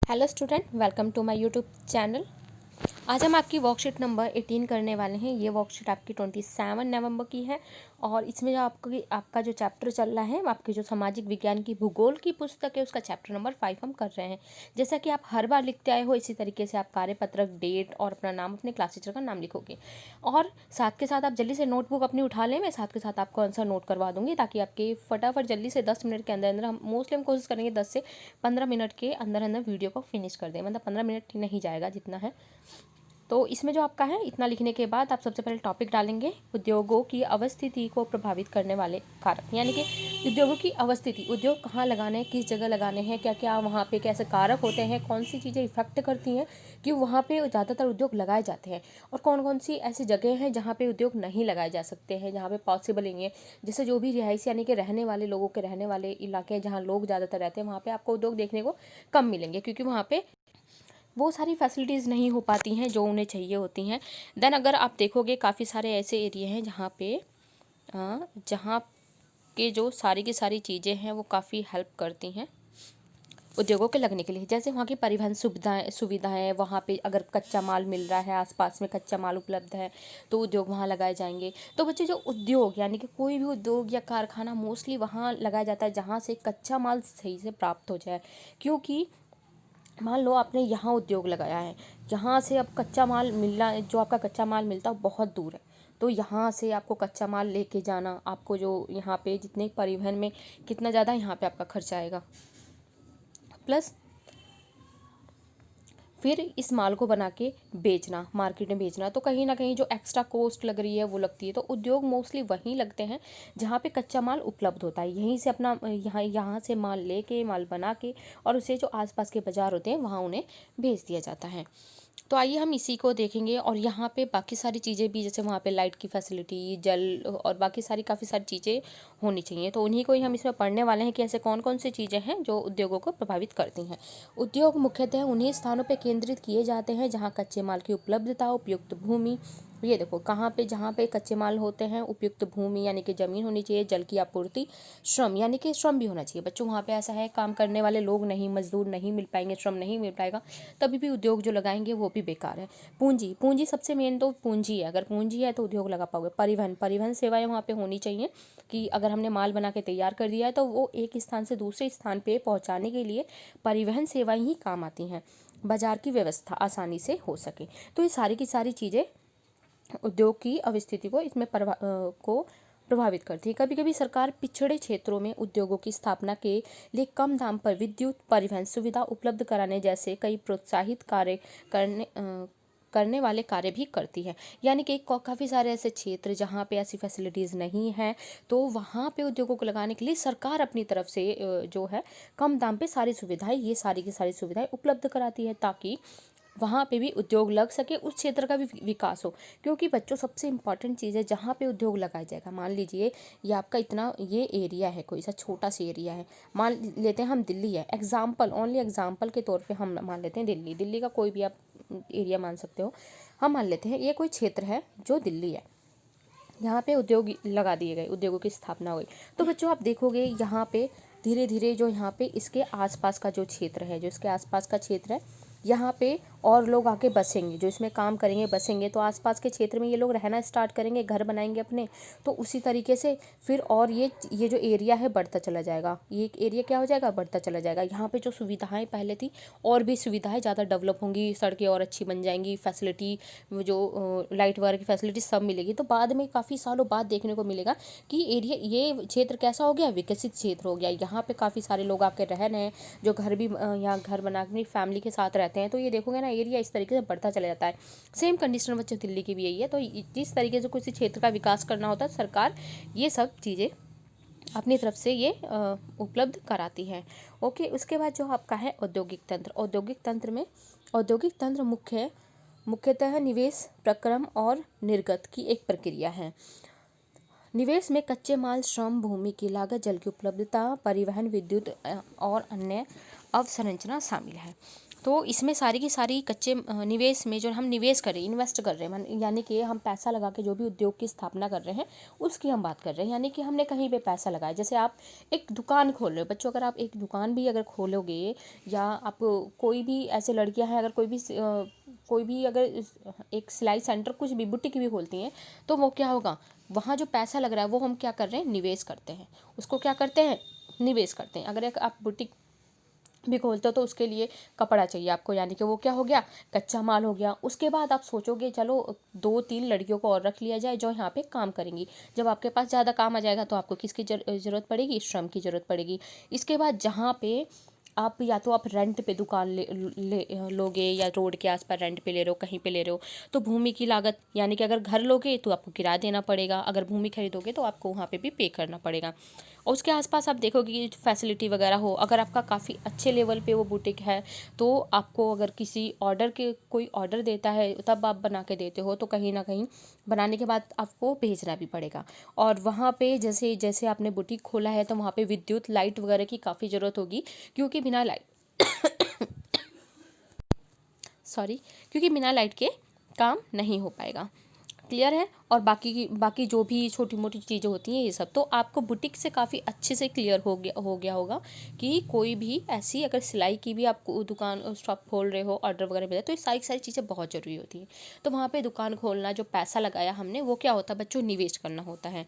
Hello student, welcome to my YouTube channel. आज हम आपकी वर्कशीट नंबर 18 करने वाले हैं। ये वर्कशीट आपकी 27 नवंबर की है और इसमें जो आपका जो चैप्टर चल रहा है, आपकी जो सामाजिक विज्ञान की भूगोल की पुस्तक है, उसका चैप्टर नंबर 5 हम कर रहे हैं। जैसा कि आप हर बार लिखते आए हो, इसी तरीके से आप कार्यपत्रक, डेट और अपना नाम, अपने क्लास टीचर का नाम लिखोगे। और साथ के साथ आप जल्दी से नोटबुक अपनी उठा लें। मैं साथ के साथ आपको आंसर नोट करवा दूंगी ताकि आपके फटाफट जल्दी से 10 मिनट के अंदर अंदर, हम मोस्टली हम कोशिश करेंगे 10 से 15 मिनट के अंदर अंदर वीडियो को फिनिश कर दें। मतलब 15 मिनट नहीं जाएगा जितना है। तो इसमें जो आपका है, इतना लिखने के बाद आप सबसे पहले टॉपिक डालेंगे उद्योगों की अवस्थिति को प्रभावित करने वाले कारक। यानी कि उद्योगों की अवस्थिति, उद्योग कहाँ लगाने हैं, किस जगह लगाने हैं, क्या क्या वहाँ पे कैसे कारक होते हैं, कौन सी चीज़ें इफेक्ट करती हैं कि वहाँ पे ज़्यादातर उद्योग लगाए जाते हैं, और कौन कौन सी ऐसी जगह हैं जहाँ पे उद्योग नहीं लगाए जा सकते हैं, जहाँ पे पॉसिबल नहीं है। जैसे जो भी रिहायशी यानी कि रहने वाले लोगों के रहने वाले इलाके हैं, जहाँ लोग ज़्यादातर रहते हैं, वहाँ पे आपको उद्योग देखने को कम मिलेंगे, क्योंकि वहाँ पे वो सारी फैसिलिटीज़ नहीं हो पाती हैं जो उन्हें चाहिए होती हैं। देन अगर आप देखोगे, काफ़ी सारे ऐसे एरिया हैं जहाँ के जो सारी की सारी चीज़ें हैं वो काफ़ी हेल्प करती हैं उद्योगों के लगने के लिए। जैसे वहाँ की परिवहन सुविधाएं, वहाँ पे अगर कच्चा माल मिल रहा है, आसपास में कच्चा माल उपलब्ध है, तो उद्योग वहाँ लगाए जाएंगे। तो बच्चे, जो उद्योग यानी कि कोई भी उद्योग या कारखाना मोस्टली वहाँ लगाया जाता है जहाँ से कच्चा माल सही से प्राप्त हो जाए। क्योंकि मान लो आपने यहाँ उद्योग लगाया है, यहाँ से अब कच्चा माल मिलना, जो आपका कच्चा माल मिलता है बहुत दूर है, तो यहाँ से आपको कच्चा माल लेके जाना, आपको जो यहाँ पे जितने परिवहन में कितना ज़्यादा यहाँ पे आपका खर्चा आएगा, प्लस फिर इस माल को बना के बेचना, मार्केट में बेचना, तो कहीं ना कहीं जो एक्स्ट्रा कॉस्ट लग रही है वो लगती है। तो उद्योग मोस्टली वहीं लगते हैं जहाँ पे कच्चा माल उपलब्ध होता है। यहीं से अपना यहाँ से माल लेके, माल बना के, और उसे जो आसपास के बाज़ार होते हैं वहाँ उन्हें भेज दिया जाता है। तो आइए हम इसी को देखेंगे। और यहाँ पे बाकी सारी चीज़ें भी, जैसे वहाँ पे लाइट की फैसिलिटी, जल और बाकी सारी काफ़ी सारी चीज़ें होनी चाहिए। तो उन्हीं को ही हम इसमें पढ़ने वाले हैं कि ऐसे कौन कौन सी चीज़ें हैं जो उद्योगों को प्रभावित करती हैं। उद्योग मुख्यतः उन्हीं स्थानों पर केंद्रित किए जाते हैं जहाँ कच्चे माल की उपलब्धता, उपयुक्त भूमि, ये देखो कहाँ पे, जहाँ पे कच्चे माल होते हैं, उपयुक्त भूमि यानी कि ज़मीन होनी चाहिए, जल की आपूर्ति, श्रम यानी कि श्रम भी होना चाहिए। बच्चों, वहाँ पे ऐसा है, काम करने वाले लोग नहीं, मजदूर नहीं मिल पाएंगे, श्रम नहीं मिल पाएगा, तभी भी उद्योग जो लगाएंगे वो भी बेकार है। पूंजी, पूंजी सबसे मेन तो पूंजी है। अगर पूंजी है तो उद्योग लगा पाओगे। परिवहन, परिवहन सेवाएं वहाँ पे होनी चाहिए कि अगर हमने माल बना के तैयार कर दिया है तो वो एक स्थान से दूसरे स्थान पे पहुँचाने के लिए परिवहन सेवाएं ही काम आती हैं। बाजार की व्यवस्था आसानी से हो सके। तो ये सारी की सारी चीज़ें उद्योग की अवस्थिति को प्रभावित करती है। कभी कभी सरकार पिछड़े क्षेत्रों में उद्योगों की स्थापना के लिए कम दाम पर विद्युत परिवहन सुविधा उपलब्ध कराने जैसे कई प्रोत्साहित कार्य करने वाले कार्य भी करती है। यानी कि काफ़ी सारे ऐसे क्षेत्र जहाँ पे ऐसी फैसिलिटीज़ नहीं हैं, तो वहाँ पे उद्योगों को लगाने के लिए सरकार अपनी तरफ से जो है कम दाम पे सारी सुविधाएं, ये सारी की सारी सुविधाएं उपलब्ध कराती है, ताकि वहाँ पे भी उद्योग लग सके, उस क्षेत्र का भी विकास हो। क्योंकि बच्चों, सबसे इम्पॉर्टेंट चीज़ है जहाँ पे उद्योग लगाया जाएगा। मान लीजिए ये आपका इतना ये एरिया है, कोई सा छोटा सा एरिया है, मान लेते हैं हम दिल्ली है, एग्जाम्पल, ओनली एग्जाम्पल के तौर पे हम मान लेते हैं दिल्ली, दिल्ली का कोई भी आप एरिया मान सकते हो। हम मान लेते हैं ये कोई क्षेत्र है जो दिल्ली है, यहाँ पे उद्योग लगा दिए गए, उद्योगों की स्थापना हुई। तो बच्चों, आप देखोगे यहाँ पे धीरे धीरे जो यहाँ पे इसके आसपास का जो क्षेत्र है, जो इसके आसपास का क्षेत्र है, यहाँ पे और लोग आके बसेंगे, जो इसमें काम करेंगे, बसेंगे, तो आसपास के क्षेत्र में ये लोग रहना स्टार्ट करेंगे, घर बनाएंगे अपने। तो उसी तरीके से फिर और ये जो एरिया है बढ़ता चला जाएगा, ये एरिया क्या हो जाएगा, बढ़ता चला जाएगा। यहाँ पे जो सुविधाएं पहले थी, और भी सुविधाएं ज़्यादा डेवलप होंगी, सड़कें और अच्छी बन जाएंगी, फैसिलिटी जो लाइट वगैरह की फैसिलिटी सब मिलेगी। तो बाद में काफ़ी सालों बाद देखने को मिलेगा कि एरिया, ये क्षेत्र कैसा हो गया, विकसित क्षेत्र हो गया। यहाँ पे काफ़ी सारे लोग आके रह रहे हैं, जो घर भी यहाँ घर बना के फैमिली के साथ रहते हैं। तो ये देखोगे ना, एरिया इस तरीके से बढ़ता चला जाता है। सेम कंडीशन बच्चों दिल्ली की भी यही है। तो जिस तरीके से किसी क्षेत्र का विकास करना होता है, सरकार ये सब चीज़ें अपनी तरफ से ये उपलब्ध कराती है। ओके, उसके बाद जो आपका है औद्योगिक तंत्र। औद्योगिक तंत्र में, औद्योगिक तंत्र मुख्यतः निवेश, प्रक्रम और निर्गत की एक प्रक्रिया है। निवेश में कच्चे माल, श्रम, भूमि की लागत, जल की उपलब्धता, परिवहन, विद्युत और अन्य अवसंरचना शामिल है। तो इसमें सारी की सारी कच्चे निवेश में जो हम निवेश कर रहे हैं, इन्वेस्ट कर रहे हैं, यानी कि हम पैसा लगा के जो भी उद्योग की स्थापना कर रहे हैं उसकी हम बात कर रहे हैं। यानी कि हमने कहीं पे पैसा लगाया, जैसे आप एक दुकान खोल रहे हो बच्चों, अगर आप एक दुकान भी अगर खोलोगे, या आप कोई भी ऐसे लड़कियां हैं अगर कोई भी अगर एक सिलाई सेंटर कुछ भी बुटीक भी खोलती हैं, तो वो क्या होगा, वहाँ जो पैसा लग रहा है वो हम क्या कर रहे हैं, निवेश करते हैं। उसको क्या करते हैं, निवेश करते हैं। अगर एक आप बुटीक भी खोलते हो तो उसके लिए कपड़ा चाहिए आपको, यानी कि वो क्या हो गया, कच्चा माल हो गया। उसके बाद आप सोचोगे चलो 2-3 लड़कियों को और रख लिया जाए जो यहाँ पे काम करेंगी। जब आपके पास ज़्यादा काम आ जाएगा तो आपको किसकी ज़रूरत पड़ेगी, श्रम की ज़रूरत पड़ेगी। इसके बाद जहाँ पे आप या तो आप रेंट पे दुकान लोगे, या रोड के आसपास रेंट पे ले रहे हो, कहीं पे ले रहे हो, तो भूमि की लागत, यानी कि अगर घर लोगे तो आपको किराया देना पड़ेगा, अगर भूमि खरीदोगे तो आपको वहाँ पे भी पे करना पड़ेगा। और उसके आसपास आप देखोगे कि फैसिलिटी वगैरह हो, अगर आपका काफ़ी अच्छे लेवल पे वो बुटीक है, तो आपको अगर किसी कोई ऑर्डर देता है तब आप बना के देते हो, तो कहीं ना कहीं बनाने के बाद आपको भेजना भी पड़ेगा। और वहाँ पे जैसे जैसे आपने बुटीक खोला है तो वहाँ पे विद्युत लाइट वगैरह की काफ़ी ज़रूरत होगी, क्योंकि बिना लाइट क्योंकि बिना लाइट के काम नहीं हो पाएगा। क्लियर है। और बाकी जो भी छोटी मोटी चीज़ें होती हैं ये सब तो आपको बुटीक से काफ़ी अच्छे से क्लियर हो गया होगा कि कोई भी ऐसी अगर सिलाई की भी आपको दुकान शॉप खोल रहे हो, ऑर्डर वगैरह मिले, तो ये सारी सारी चीज़ें बहुत ज़रूरी होती हैं। तो वहाँ पे दुकान खोलना, जो पैसा लगाया हमने वो क्या होता है बच्चों, निवेश करना होता है।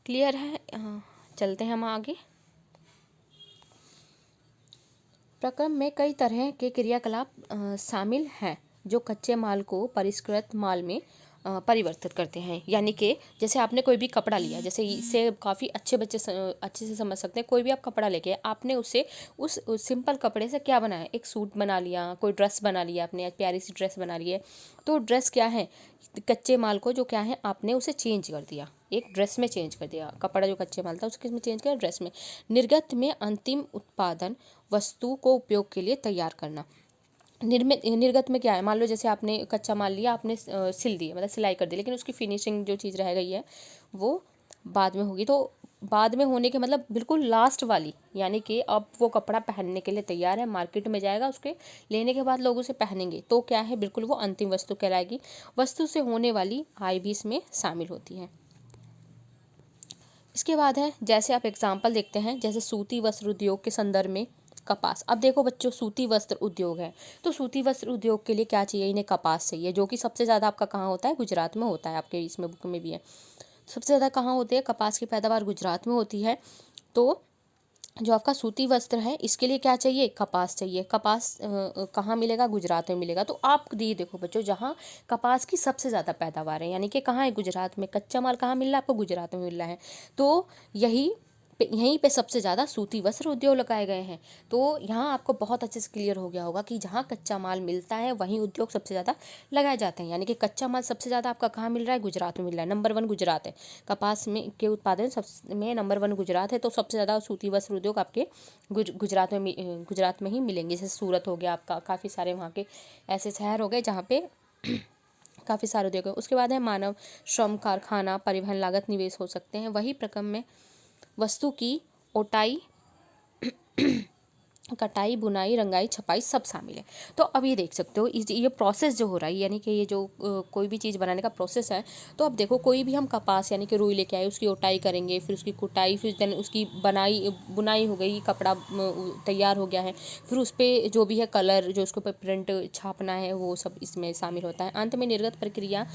क्लियर है। चलते हैं हम आगे। प्रक्रम में कई तरह के क्रियाकलाप शामिल हैं जो कच्चे माल को परिष्कृत माल में परिवर्तित करते हैं। यानी कि जैसे आपने कोई भी कपड़ा लिया, जैसे इससे काफ़ी अच्छे बच्चे अच्छे से समझ सकते हैं। कोई भी आप कपड़ा लेके आपने उसे उस सिंपल कपड़े से क्या बनाया, एक सूट बना लिया, कोई ड्रेस बना लिया, आपने प्यारी सी ड्रेस बना ली है। तो ड्रेस क्या है, कच्चे माल को जो क्या है आपने उसे चेंज कर दिया, एक ड्रेस में चेंज कर दिया। कपड़ा जो कच्चे माल था उसके में चेंज किया ड्रेस में। निर्गत में अंतिम उत्पादन वस्तु को उपयोग के लिए तैयार करना। निर्गत में क्या है, मान लो जैसे आपने कच्चा माल लिया, आपने सिल दिया, मतलब सिलाई कर दी, लेकिन उसकी फिनिशिंग जो चीज़ रह गई है वो बाद में होगी। तो बाद में होने के मतलब बिल्कुल लास्ट वाली, यानी कि अब वो कपड़ा पहनने के लिए तैयार है, मार्केट में जाएगा, उसके लेने के बाद लोग उसे पहनेंगे, तो क्या है, बिल्कुल वो अंतिम वस्तु कहलाएगी। वस्तु से होने वाली आय भी इसमें शामिल होती है। इसके बाद है, जैसे आप एग्जाम्पल देखते हैं, जैसे सूती वस्त्र उद्योग के संदर्भ में कपास। अब देखो बच्चों, सूती वस्त्र उद्योग है, तो सूती वस्त्र उद्योग के लिए क्या चाहिए, इन्हें कपास चाहिए, जो कि सबसे ज़्यादा आपका कहाँ होता है, गुजरात में होता है। आपके इसमें बुक में भी है, सबसे ज़्यादा कहाँ होती है, कपास की पैदावार गुजरात में होती है। तो जो आपका सूती वस्त्र है इसके लिए क्या चाहिए, कपास चाहिए। कपास कहाँ मिलेगा, गुजरात में मिलेगा। तो आप ये देखो बच्चों, जहाँ कपास की सबसे ज़्यादा पैदावार है, यानी कि कहाँ है, गुजरात में। कच्चा माल कहाँ मिल रहा है आपको, गुजरात में मिल रहा है। तो यहीं पे सबसे ज़्यादा सूती वस्त्र उद्योग लगाए गए हैं। तो यहाँ आपको बहुत अच्छे से क्लियर हो गया होगा कि जहाँ कच्चा माल मिलता है वहीं उद्योग सबसे ज़्यादा लगाए जाते हैं। यानी कि कच्चा माल सबसे ज़्यादा आपका कहाँ मिल रहा है, गुजरात में मिल रहा है। नंबर 1 गुजरात है, कपास में के उत्पादन सब में नंबर 1 गुजरात है। तो सबसे ज़्यादा सूती वस्त्र उद्योग आपके गुजरात में ही मिलेंगे। जैसे सूरत हो गया आपका, काफ़ी सारे वहाँ के ऐसे शहर हो गए जहाँ पे काफ़ी सारे उद्योग है। उसके बाद है मानव श्रम, कारखाना, परिवहन लागत निवेश हो सकते हैं। वही प्रक्रम में वस्तु की ओटाई, कटाई, बुनाई, रंगाई, छपाई सब शामिल है। तो अब ये देख सकते हो ये प्रोसेस जो हो रहा है, यानी कि ये जो कोई भी चीज़ बनाने का प्रोसेस है। तो अब देखो, कोई भी हम कपास यानी कि रुई लेके आए, उसकी ओटाई करेंगे, फिर उसकी कुटाई, फिर देन उसकी बुनाई हो गई, कपड़ा तैयार हो गया है। फिर उस पर जो भी है कलर, जो उसके ऊपर प्रिंट छापना है, वो सब इसमें शामिल होता है। अंत में निर्गत प्रक्रिया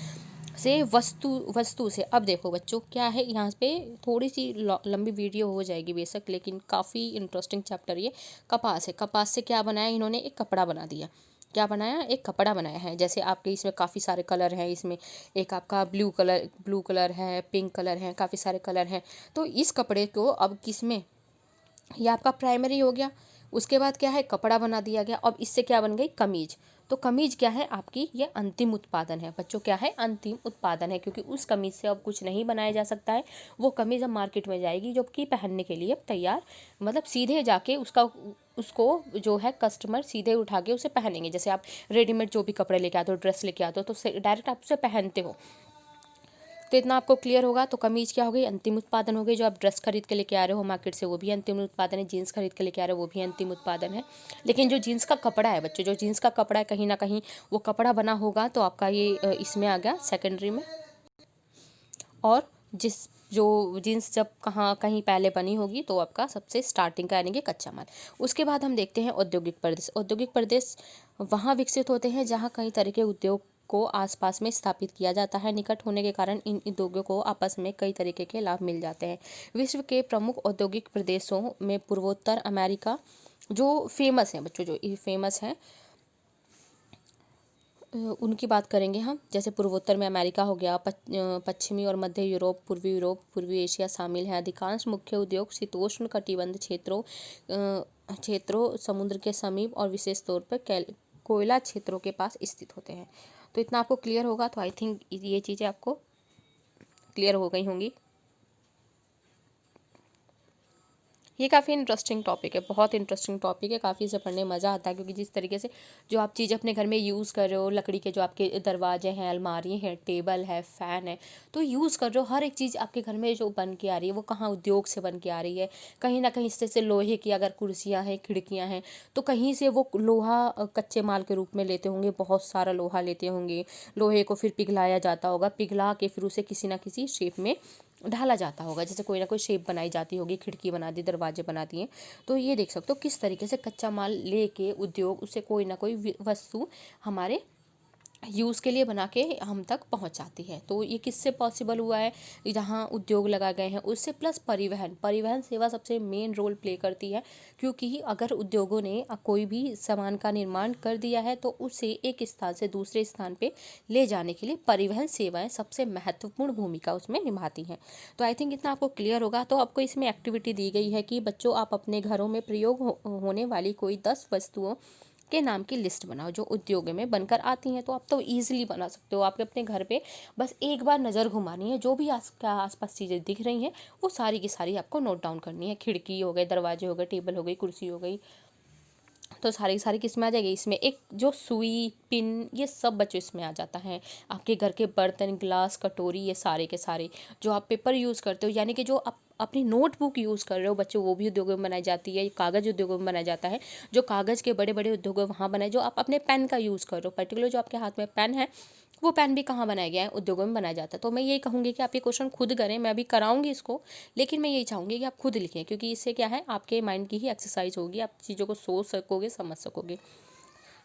से वस्तु से। अब देखो बच्चों, क्या है यहाँ पे, थोड़ी सी लंबी वीडियो हो जाएगी बेशक, लेकिन काफ़ी इंटरेस्टिंग चैप्टर ये। कपास है, कपास से क्या बनाया इन्होंने, एक कपड़ा बना दिया। क्या बनाया, एक कपड़ा बनाया है। जैसे आपके इसमें काफ़ी सारे कलर हैं, इसमें एक आपका ब्लू कलर है, पिंक कलर है, काफ़ी सारे कलर हैं। तो इस कपड़े को अब किसमें, ये आपका प्राइमरी हो गया। उसके बाद क्या है, कपड़ा बना दिया गया। अब इससे क्या बन गई, कमीज। तो कमीज क्या है आपकी, ये अंतिम उत्पादन है बच्चों, क्या है, अंतिम उत्पादन है, क्योंकि उस कमीज से अब कुछ नहीं बनाया जा सकता है। वो कमीज अब मार्केट में जाएगी जो कि पहनने के लिए तैयार, मतलब सीधे जाके उसको जो है कस्टमर सीधे उठा के उसे पहनेंगे। जैसे आप रेडीमेड जो भी कपड़े लेके आते हो, ड्रेस लेके आते हो, तो डायरेक्ट आप उसे पहनते हो। तो इतना आपको क्लियर होगा। तो कमीज क्या हो गई, अंतिम उत्पादन हो गई। जो आप ड्रेस खरीद के लेके आ रहे हो मार्केट से, वो भी अंतिम उत्पादन है। जीन्स खरीद के लेके आ रहे हो, वो भी अंतिम उत्पादन है। लेकिन जो जीन्स का कपड़ा है बच्चों, जो जीन्स का कपड़ा है, कहीं ना कहीं वो कपड़ा बना होगा, तो आपका ये इसमें आ गया सेकेंडरी में। और जिस जो जीन्स जब कहाँ कहीं पहले बनी होगी, तो आपका सबसे स्टार्टिंग का यानी कि कच्चा माल। उसके बाद हम देखते हैं औद्योगिक प्रदेश। औद्योगिक प्रदेश वहाँ विकसित होते हैं जहाँ कई तरह के उद्योग को आसपास में स्थापित किया जाता है। निकट होने के कारण इन उद्योगों को आपस में कई तरीके के लाभ मिल जाते हैं। विश्व के प्रमुख औद्योगिक प्रदेशों में पूर्वोत्तर अमेरिका जो फेमस हैं बच्चों, जो फेमस हैं उनकी बात करेंगे हम। जैसे पूर्वोत्तर में अमेरिका हो गया, पश्चिमी और मध्य यूरोप, पूर्वी एशिया शामिल है। अधिकांश मुख्य उद्योग शीतोष्ण कटिबंध क्षेत्रों समुद्र के समीप और विशेष तौर पर कोयला क्षेत्रों के पास स्थित होते हैं। तो इतना आपको क्लियर होगा। तो आई थिंक ये चीज़ें आपको क्लियर हो गई होंगी। ये काफ़ी इंटरेस्टिंग टॉपिक है, बहुत इंटरेस्टिंग टॉपिक है। काफ़ी इसे पढ़ने में मज़ा आता है, क्योंकि जिस तरीके से जो आप चीज़ अपने घर में यूज़ कर रहे हो, लकड़ी के जो आपके दरवाजे हैं, अलमारी हैं, टेबल है, फ़ैन है, तो यूज़ कर रहे हो। हर एक चीज़ आपके घर में जो बन के आ रही है, वो कहाँ उद्योग से बन के आ रही है। कहीं ना कहीं इससे से लोहे की अगर कुर्सियाँ हैं, खिड़कियाँ हैं, तो कहीं से वो लोहा कच्चे माल के रूप में लेते होंगे, बहुत सारा लोहा लेते होंगे। लोहे को फिर पिघलाया जाता होगा, पिघला के फिर उसे किसी ना किसी शेप में ढाला जाता होगा। जैसे कोई ना कोई शेप बनाई जाती होगी, खिड़की बना दी, दरवाजे बना दिए। तो ये देख सकते हो किस तरीके से कच्चा माल लेके उद्योग उससे कोई ना कोई वस्तु हमारे यूज़ के लिए बना के हम तक पहुंचाती है। तो ये किससे पॉसिबल हुआ है, जहाँ उद्योग लगा गए हैं उससे। प्लस परिवहन सेवा सबसे मेन रोल प्ले करती है, क्योंकि अगर उद्योगों ने कोई भी सामान का निर्माण कर दिया है, तो उसे एक स्थान से दूसरे स्थान पे ले जाने के लिए परिवहन सेवाएं सबसे महत्वपूर्ण भूमिका उसमें निभाती हैं। तो आई थिंक इतना आपको क्लियर होगा। तो आपको इसमें एक्टिविटी दी गई है कि बच्चों, आप अपने घरों में प्रयोग होने वाली कोई 10 वस्तुओं के नाम की लिस्ट बनाओ जो उद्योग में बनकर आती हैं। तो आप तो ईजिली बना सकते हो। आपके अपने घर पे बस एक बार नज़र घुमानी है, जो भी आसपास चीज़ें दिख रही हैं वो सारी की सारी आपको नोट डाउन करनी है। खिड़की हो गए, दरवाजे हो गए, टेबल हो गई, कुर्सी हो गई, तो सारी की सारी किस में आ जाएगी। इसमें एक जो सुई, पिन, ये सब बच्चों इसमें आ जाता है। आपके घर के बर्तन, गिलास, कटोरी, ये सारे के सारे जो आप पेपर यूज़ करते हो, यानी कि जो आप अपनी नोटबुक यूज़ कर रहे हो बच्चों, वो भी उद्योगों में बनाई जाती है। कागज़ उद्योगों में बनाया जाता है, जो कागज़ के बड़े बड़े उद्योग वहाँ बनाए। जो आप अपने पेन का यूज़ कर रहे हो, पर्टिकुलर जो आपके हाथ में पेन है, वो पेन भी कहाँ बनाया गया है, उद्योगों में बनाया जाता है। तो मैं यही कहूँगी कि आप ये क्वेश्चन खुद करें। मैं अभी कराऊंगी इसको, लेकिन मैं यही चाहूँगी कि आप खुद लिखें, क्योंकि इससे क्या है, आपके माइंड की ही एक्सरसाइज होगी, आप चीज़ों को सोच सकोगे, समझ सकोगे।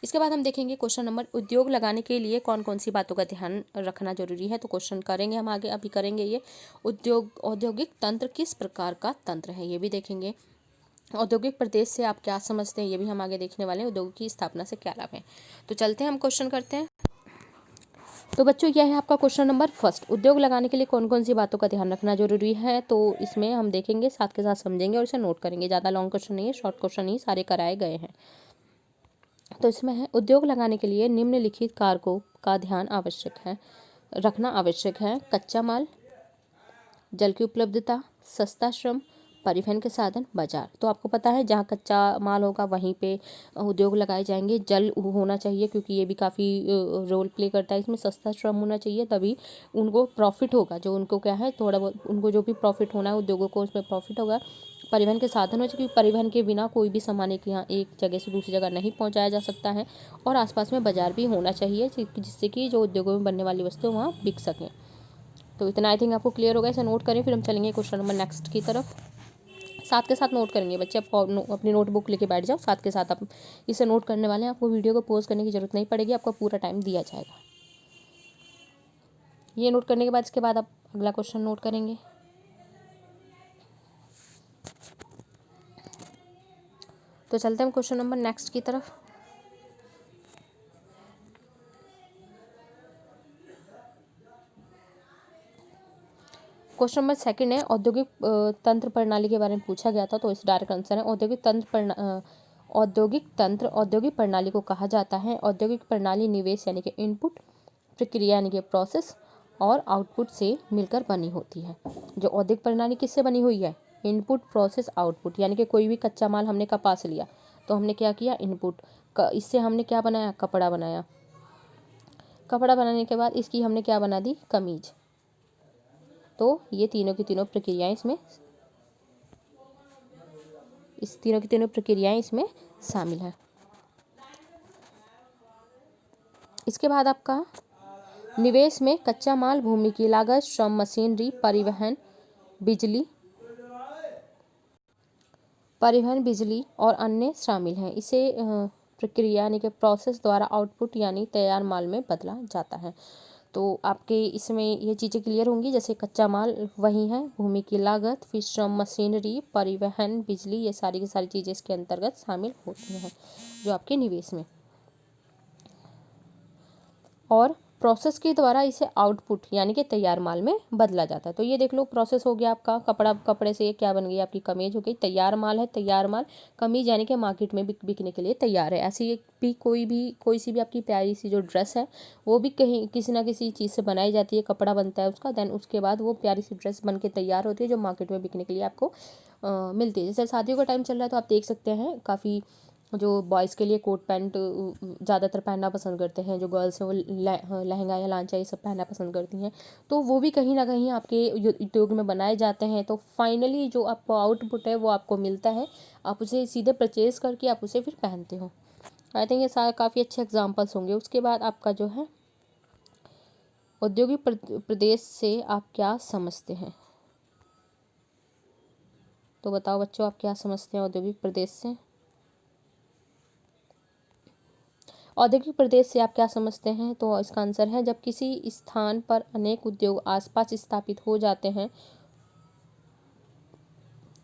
इसके बाद हम देखेंगे क्वेश्चन नंबर, उद्योग लगाने के लिए कौन कौन सी बातों का ध्यान रखना जरूरी है। तो क्वेश्चन करेंगे हम आगे, अभी करेंगे ये। औद्योगिक तंत्र किस प्रकार का तंत्र है, ये भी देखेंगे। औद्योगिक प्रदेश से आप क्या समझते हैं, ये भी हम आगे देखने वाले हैं। उद्योग की स्थापना से क्या लाभ है। तो चलते हैं, हम क्वेश्चन करते हैं। तो बच्चों, यह है आपका क्वेश्चन नंबर फर्स्ट। उद्योग लगाने के लिए कौन कौन सी बातों का ध्यान रखना जरूरी है। तो इसमें हम देखेंगे, साथ के साथ समझेंगे और इसे नोट करेंगे। ज़्यादा लॉन्ग क्वेश्चन नहीं है, शॉर्ट क्वेश्चन ही सारे कराए गए हैं। तो इसमें है, उद्योग लगाने के लिए निम्नलिखित कारकों का ध्यान रखना आवश्यक है। कच्चा माल, जल की उपलब्धता, सस्ता श्रम, परिवहन के साधन, बाजार। तो आपको पता है, जहाँ कच्चा माल होगा वहीं पे उद्योग लगाए जाएंगे। जल होना चाहिए, क्योंकि ये भी काफ़ी रोल प्ले करता है इसमें। सस्ता श्रम होना चाहिए, तभी उनको प्रॉफिट होगा। जो उनको क्या है, थोड़ा बहुत उनको जो भी प्रॉफिट होना है, उद्योगों को उसमें प्रॉफिट होगा। परिवहन के साधन हो, क्योंकि परिवहन के बिना कोई भी सामान एक यहाँ एक जगह से दूसरी जगह नहीं पहुँचाया जा सकता है। और आसपास में बाजार भी होना चाहिए, जिससे कि जो उद्योगों में बनने वाली वस्तु वहाँ बिक सकें। तो इतना आई थिंक आपको क्लियर होगा। इसे नोट करें, फिर हम चलेंगे क्वेश्चन नंबर नेक्स्ट की तरफ। साथ के साथ नोट करेंगे बच्चे, आप अपनी नोटबुक लेके बैठ जाओ, साथ के साथ आप इसे नोट करने वाले हैं। आपको वीडियो को पॉज करने की जरूरत नहीं पड़ेगी, आपको पूरा टाइम दिया जाएगा। ये नोट करने के बाद, इसके बाद आप अगला क्वेश्चन नोट करेंगे। तो चलते हैं क्वेश्चन नंबर नेक्स्ट की तरफ। क्वेश्चन नंबर सेकंड है, औद्योगिक तंत्र प्रणाली के बारे में पूछा गया था। तो इस डायरेक्ट आंसर है, औद्योगिक प्रणाली को कहा जाता है। औद्योगिक प्रणाली निवेश यानी कि इनपुट, प्रक्रिया यानी कि प्रोसेस, और आउटपुट से मिलकर बनी होती है। जो औद्योगिक प्रणाली किससे बनी हुई है, इनपुट, प्रोसेस, आउटपुट। यानी कि कोई भी कच्चा माल हमने कपास लिया, तो हमने क्या किया, इनपुट, इससे हमने क्या बनाया, कपड़ा बनाया। कपड़ा बनाने के बाद इसकी हमने क्या बना दी, कमीज। तो ये तीनों की तीनों प्रक्रियाएं इसमें शामिल हैं। इसके बाद आपका निवेश में कच्चा माल, भूमि की लागत, श्रम, मशीनरी, परिवहन, बिजली और अन्य शामिल हैं। इसे प्रक्रिया यानी कि प्रोसेस द्वारा आउटपुट यानी तैयार माल में बदला जाता है। तो आपके इसमें ये चीज़ें क्लियर होंगी, जैसे कच्चा माल वही है, भूमि की लागत, फिर श्रम, मशीनरी, परिवहन, बिजली, ये सारी की सारी चीज़ें इसके अंतर्गत शामिल होती हैं जो आपके निवेश में। और प्रोसेस के द्वारा इसे आउटपुट यानी कि तैयार माल में बदला जाता है। तो ये देख लो, प्रोसेस हो गया आपका कपड़े से ये क्या बन गई, आपकी कमीज हो गई। तैयार माल है, तैयार माल कमीज यानी कि मार्केट में बिकने के लिए तैयार है। ऐसी भी कोई सी भी आपकी प्यारी सी जो ड्रेस है वो भी कहीं किसी ना किसी चीज़ से बनाई जाती है, कपड़ा बनता है उसका, देन उसके बाद वो प्यारी सी ड्रेस बन के तैयार होती है जो मार्केट में बिकने के लिए आपको मिलती है। जैसे शादियों का टाइम चल रहा है तो आप देख सकते हैं काफ़ी जो बॉयज़ के लिए कोट पैंट ज़्यादातर पहनना पसंद करते हैं, जो गर्ल्स हैं वो लहंगा या लांचा ये सब पहनना पसंद करती हैं। तो वो भी कहीं ना कहीं आपके उद्योग में बनाए जाते हैं। तो फाइनली जो आपको आउटपुट है वो आपको मिलता है, आप उसे सीधे परचेज़ करके आप उसे फिर पहनते हो। आई थिंक ये सारे काफ़ी अच्छे एग्जाम्पल्स होंगे। उसके बाद आपका जो है औद्योगिक प्रदेश से आप क्या समझते हैं? तो बताओ बच्चों, आप क्या समझते हैं औद्योगिक प्रदेश से? औद्योगिक प्रदेश से आप क्या समझते हैं? तो इसका आंसर है, जब किसी स्थान पर अनेक उद्योग आसपास स्थापित हो जाते हैं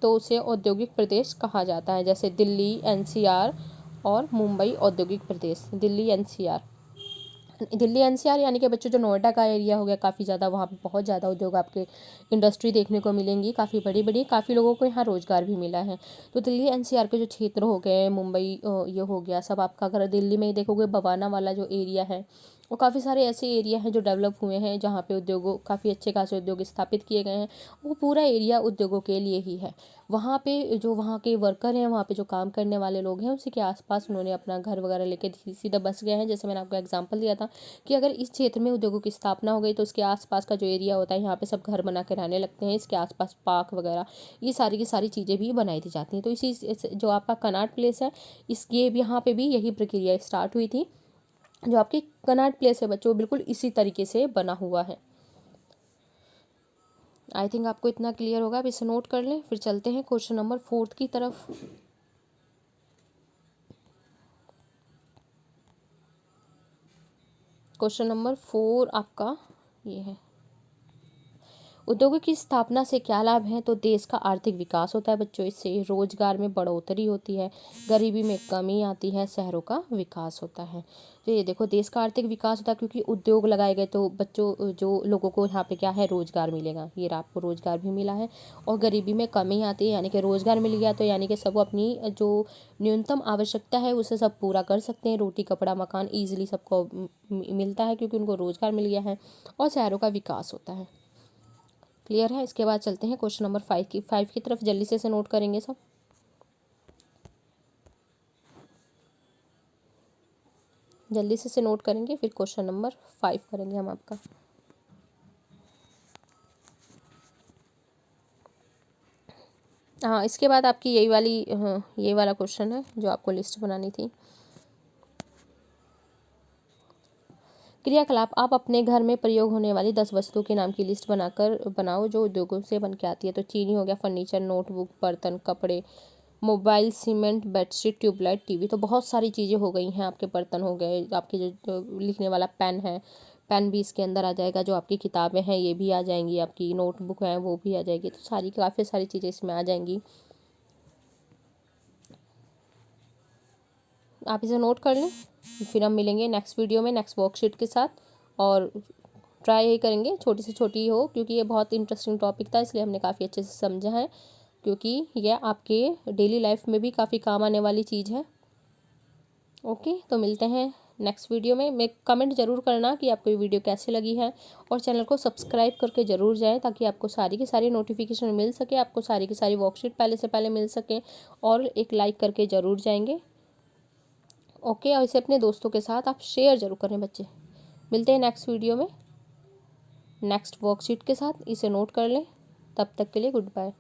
तो उसे औद्योगिक प्रदेश कहा जाता है। जैसे दिल्ली एनसीआर और मुंबई औद्योगिक प्रदेश। दिल्ली एनसीआर यानी कि बच्चों जो नोएडा का एरिया हो गया, काफ़ी ज़्यादा वहाँ पे बहुत ज़्यादा उद्योग आपके इंडस्ट्री देखने को मिलेंगी, काफ़ी बड़ी बड़ी, काफ़ी लोगों को यहाँ रोज़गार भी मिला है। तो दिल्ली एनसीआर के जो क्षेत्र हो गए, मुंबई ये हो गया सब आपका। अगर दिल्ली में ही देखोगे, बवाना वाला जो एरिया है वो काफ़ी सारे ऐसे एरिया हैं जो डेवलप हुए हैं, जहाँ पे उद्योगों काफ़ी अच्छे खासे उद्योग स्थापित किए गए हैं। वो पूरा एरिया उद्योगों के लिए ही है। वहाँ पे जो वहाँ के वर्कर हैं, वहाँ पे जो काम करने वाले लोग हैं, उसी के आसपास उन्होंने अपना घर वगैरह लेके सीधा बस गए हैं। जैसे मैंने आपको एग्जांपल दिया था कि अगर इस क्षेत्र में उद्योगों की स्थापना हो गई तो उसके आसपास का जो एरिया होता है, यहाँ पे सब घर बना के रहने लगते हैं। इसके आसपास पार्क वगैरह ये सारी की सारी चीज़ें भी बनाई दी जाती हैं। तो इसी जो आपका कनॉट प्लेस है, इस ये यहाँ पे भी यही प्रक्रिया स्टार्ट हुई थी। जो आपकी कनॉट प्लेस है बच्चों, बिल्कुल इसी तरीके से बना हुआ है। आई थिंक आपको इतना क्लियर होगा। अब इसे नोट कर लें, फिर चलते हैं क्वेश्चन नंबर 4 की तरफ। क्वेश्चन नंबर 4 आपका ये है, उद्योगों की स्थापना से क्या लाभ है? तो देश का आर्थिक विकास होता है बच्चों, इससे रोजगार में बढ़ोतरी होती है, गरीबी में कमी आती है, शहरों का विकास होता है। तो ये देखो, देश का आर्थिक विकास होता है क्योंकि उद्योग लगाए गए, तो बच्चों जो लोगों को यहाँ पे क्या है, रोजगार मिलेगा। ये आपको रोजगार भी मिला है। और गरीबी में कमी आती है, यानी कि रोजगार मिल गया तो यानी कि सब अपनी जो न्यूनतम आवश्यकता है उसे सब पूरा कर सकते हैं। रोटी कपड़ा मकान ईजिली सबको मिलता है क्योंकि उनको रोजगार मिल गया है। और शहरों का विकास होता है। क्लियर है? इसके बाद चलते हैं क्वेश्चन नंबर 5 की तरफ। जल्दी से नोट करेंगे सब। जल्दी से नोट करेंगे, फिर क्वेश्चन नंबर 5 करेंगे हम आपका। हाँ, इसके बाद आपकी ये वाला क्वेश्चन है जो आपको लिस्ट बनानी थी। क्रियाकलाप, आप अपने घर में प्रयोग होने वाली 10 वस्तुओं के नाम की लिस्ट बनाओ जो उद्योगों से बन के आती है। तो चीनी हो गया, फर्नीचर, नोटबुक, बर्तन, कपड़े, mobile, cement, bedsheet, tubelight, TV. तो बहुत सारी चीज़ें हो गई हैं। आपके बर्तन हो गए, आपके जो लिखने वाला पेन है, पेन भी इसके अंदर आ जाएगा। जो आपकी किताबें हैं ये भी आ जाएंगी, आपकी नोटबुक है वो भी आ जाएगी। तो काफ़ी सारी चीज़ें इसमें आ जाएंगी। आप इसे नोट कर लें, फिर हम मिलेंगे नेक्स्ट वीडियो में नेक्स्ट वर्कशीट के साथ। और ट्राई यही करेंगे छोटी से छोटी हो, क्योंकि ये बहुत इंटरेस्टिंग टॉपिक था, इसलिए हमने काफ़ी अच्छे से समझा है, क्योंकि यह आपके डेली लाइफ में भी काफ़ी काम आने वाली चीज़ है। ओके, तो मिलते हैं नेक्स्ट वीडियो में कमेंट ज़रूर करना कि आपको ये वीडियो कैसी लगी है, और चैनल को सब्सक्राइब करके ज़रूर जाएं ताकि आपको सारी की सारी नोटिफिकेशन मिल सके, आपको सारी की सारी वर्कशीट पहले से पहले मिल सके। और एक लाइक करके ज़रूर जाएंगे। ओके, और इसे अपने दोस्तों के साथ आप शेयर ज़रूर करें बच्चे। मिलते हैं नेक्स्ट वीडियो में। नेक्स्ट वर्कशीट के साथ। इसे नोट कर लें। तब तक के लिए गुड बाय।